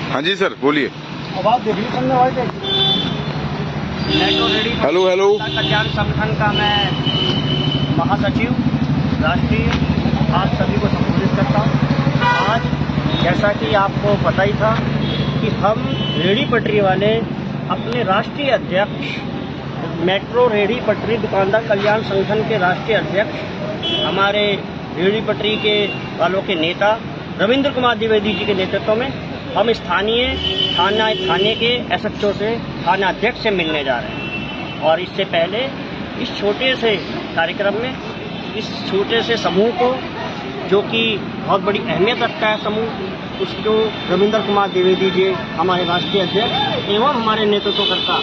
हाँ जी सर, बोलिए। आवाज देखिए सुनने वाले। Hello hello. कल्याण संगठन का मैं महासचिव राष्ट्रीय आप सभी को संबोधित करता हूँ। आज जैसा कि आपको पता ही था कि हम रेहड़ी पटरी वाले अपने राष्ट्रीय अध्यक्ष मेट्रो रेहड़ी पटरी दुकानदार कल्याण संगठन के राष्ट्रीय अध्यक्ष हमारे रेहड़ी पटरी के वालों के नेता रविंद्र कुमार द्विवेदी जी के नेतृत्व में हम स्थानीय थाने के एसएचओ से थाना अध्यक्ष से मिलने जा रहे हैं। और इससे पहले इस छोटे से कार्यक्रम में इस छोटे से समूह को, जो कि बहुत बड़ी अहमियत रखता है समूह, उसको रविंद्र कुमार द्विवेदी जी हमारे राष्ट्रीय अध्यक्ष एवं हमारे नेतृत्वकर्ता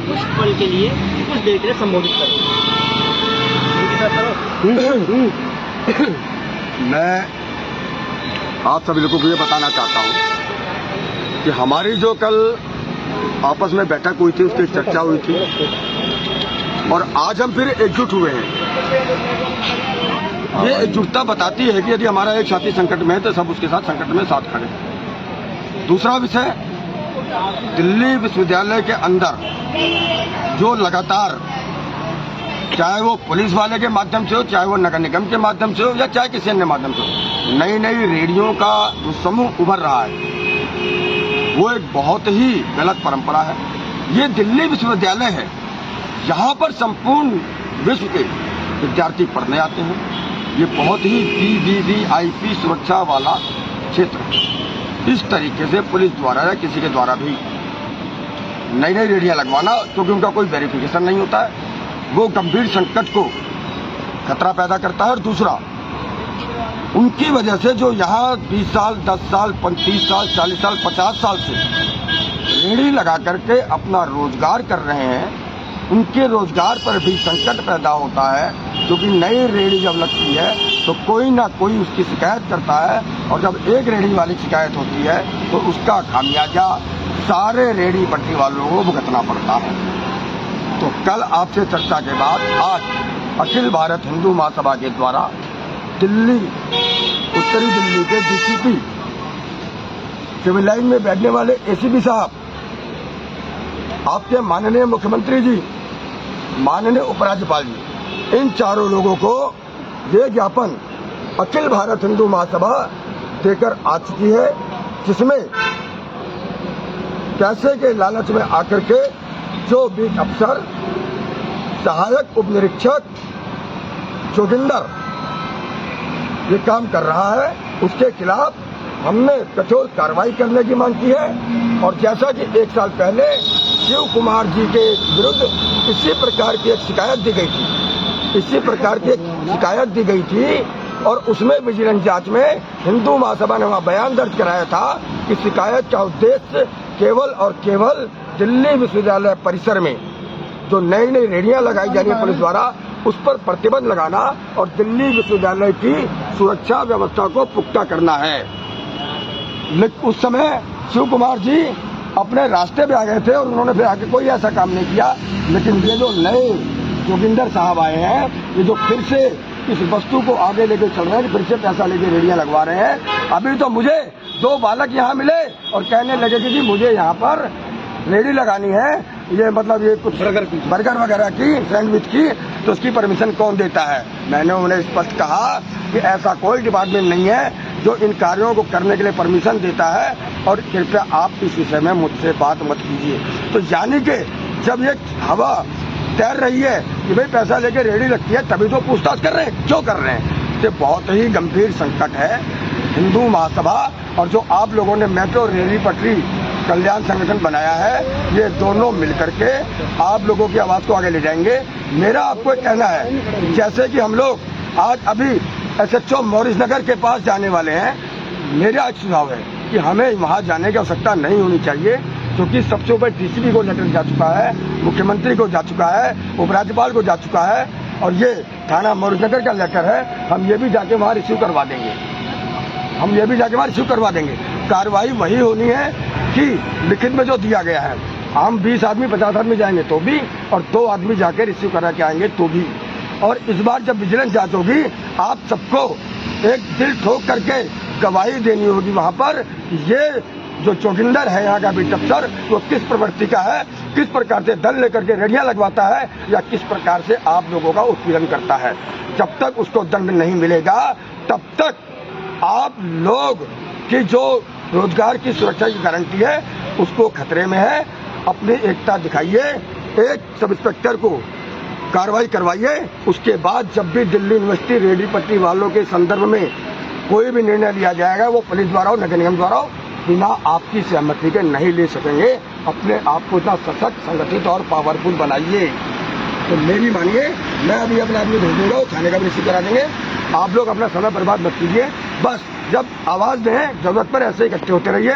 कुछ पल के लिए कुछ देर के लिए संबोधित करें। मैं आप सभी लोगों को ये बताना चाहता हूँ कि हमारी जो कल आपस में बैठक हुई थी, उसकी चर्चा हुई थी और आज हम फिर एकजुट हुए हैं। ये एकजुटता बताती है कि यदि हमारा एक साथी संकट में है तो सब उसके साथ संकट में साथ खड़े। दूसरा विषय, दिल्ली विश्वविद्यालय के अंदर जो लगातार, चाहे वो पुलिस वाले के माध्यम से हो, चाहे वो नगर निगम के माध्यम से हो, या चाहे किसी अन्य माध्यम से हो, नई नई रेडियो का जो समूह उभर रहा है वो एक बहुत ही गलत परंपरा है। ये दिल्ली विश्वविद्यालय है, यहाँ पर संपूर्ण विश्व के विद्यार्थी पढ़ने आते हैं। ये बहुत ही VVVIP सुरक्षा वाला क्षेत्र है। इस तरीके से पुलिस द्वारा या किसी के द्वारा भी नई नई रेडियां लगवाना, क्योंकि उनका कोई वेरिफिकेशन नहीं होता है, वो गंभीर संकट को खतरा पैदा करता है। और दूसरा, उनकी वजह से जो यहाँ 20 साल, 10 साल, 35 साल, 40 साल, 50 साल से रेहड़ी लगा करके अपना रोजगार कर रहे हैं, उनके रोजगार पर भी संकट पैदा होता है। क्योंकि नई रेहड़ी जब लगती है तो कोई ना कोई उसकी शिकायत करता है, और जब एक रेहड़ी वाली शिकायत होती है तो उसका खामियाजा सारे रेहड़ी पटरी वालों को भुगतना पड़ता है। तो कल आपसे चर्चा के बाद आज अखिल भारत हिंदू महासभा के द्वारा दिल्ली, उत्तरी दिल्ली के DCP, सिविल लाइन में बैठने वाले ACP साहब, आपके माननीय मुख्यमंत्री जी, माननीय उपराज्यपाल जी, इन चारों लोगों को ये ज्ञापन अखिल भारत हिंदू महासभा देकर आ चुकी है, जिसमें पैसे के लालच में आकर के जो भी अफसर, सहायक उप निरीक्षक, जोगिंदर ये काम कर रहा है, उसके खिलाफ हमने कठोर कार्रवाई करने की मांग की है। और जैसा कि 1 साल पहले शिव कुमार जी के विरुद्ध इसी प्रकार की एक शिकायत दी गई थी, और उसमें विजिलेंस जांच में हिंदू महासभा ने वहां बयान दर्ज कराया था कि शिकायत का उद्देश्य केवल और केवल दिल्ली विश्वविद्यालय परिसर में जो नई नई रेहड़ियां लगाई जा रही है पुलिस द्वारा, उस पर प्रतिबंध लगाना और दिल्ली विश्वविद्यालय की सुरक्षा व्यवस्था को पुख्ता करना है। लेकिन उस समय शिव कुमार जी अपने रास्ते पे आ गए थे और उन्होंने फिर आगे कोई ऐसा काम नहीं किया। लेकिन ये जो नए जोगिंदर साहब आए हैं, ये जो फिर से इस वस्तु को आगे लेके चल रहे हैं, फिर से पैसा लेके रेहड़ियां लगवा रहे हैं। अभी तो मुझे 2 बालक यहाँ मिले और कहने लगे कि जी मुझे यहाँ पर रेहड़ी लगानी है, ये मतलब ये कुछ बर्गर वगैरह की, सैंडविच की, तो उसकी परमिशन कौन देता है। मैंने उन्हें स्पष्ट कहा कि ऐसा कोई डिपार्टमेंट नहीं है जो इन कार्यों को करने के लिए परमिशन देता है, और कृपया आप इस विषय में मुझसे बात मत कीजिए। तो यानी कि जब ये हवा तैर रही है कि भाई पैसा लेके रेहड़ी लगती है, तभी तो पूछताछ कर रहे हैं, क्यों कर रहे हैं। ये बहुत ही गंभीर संकट है। हिंदू महासभा और जो आप लोगों ने मेट्रो रेहड़ी पटरी कल्याण संगठन बनाया है, ये दोनों मिलकर के आप लोगों की आवाज को आगे ले जाएंगे। मेरा आपको कहना है, जैसे कि हम लोग आज अभी SHO मॉरिस नगर के पास जाने वाले हैं, मेरा एक सुझाव है कि हमें वहां जाने की आवश्यकता नहीं होनी चाहिए, क्योंकि सबसे ऊपर DCP को लेटर जा चुका है, मुख्यमंत्री को जा चुका है, उपराज्यपाल को जा चुका है, और ये थाना मॉरिस नगर का लेटर है, हम ये भी जाके वहां रिसीव करवा देंगे। कार्रवाई वही होनी है कि लिखित में जो दिया गया है। हम 20 आदमी 50 आदमी जाएंगे तो भी, और 2 आदमी जाके रिसीव करा के आएंगे तो भी। और इस बार जब विजिलेंस जांच होगी, आप सबको एक दिल ठोक करके गवाही देनी होगी वहां पर। ये जो जोगिंदर है यहाँ का बीट अफसर, वो किस प्रवृत्ति का है, किस प्रकार से दल लेकर के रेडियां लगवाता है या किस प्रकार से आप लोगों का उत्पीड़न करता है। जब तक उसको दंड नहीं मिलेगा तब तक आप लोग की जो रोजगार की सुरक्षा की गारंटी है उसको खतरे में है। अपनी एकता दिखाइए, एक सब इंस्पेक्टर को कार्रवाई करवाइए। उसके बाद जब भी दिल्ली यूनिवर्सिटी रेहड़ी पट्टी वालों के संदर्भ में कोई भी निर्णय लिया जाएगा, वो पुलिस द्वारा हो, नगर निगम द्वारा हो, बिना आपकी सहमति के नहीं ले सकेंगे। अपने आप को इतना सशक्त, संगठित और पावरफुल बनाइए। तो मेरी मानिए, मैं अभी अपने आदमी भेज दूंगा, वो थाने का भी रिसीव करा देंगे। आप लोग अपना समय बर्बाद मत कीजिए। बस जब आवाज दें, जरूरत पर ऐसे इकट्ठे होते रहिए।